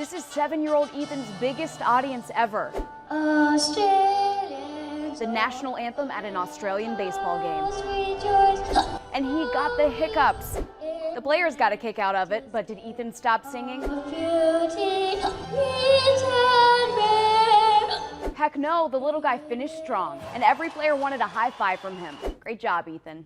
This is 7-year-old Ethan's biggest audience ever. The national anthem at an Australian baseball game. And he got the hiccups. The players got a kick out of it, but did Ethan stop singing? Heck no, the little guy finished strong, and every player wanted a high five from him. Great job, Ethan.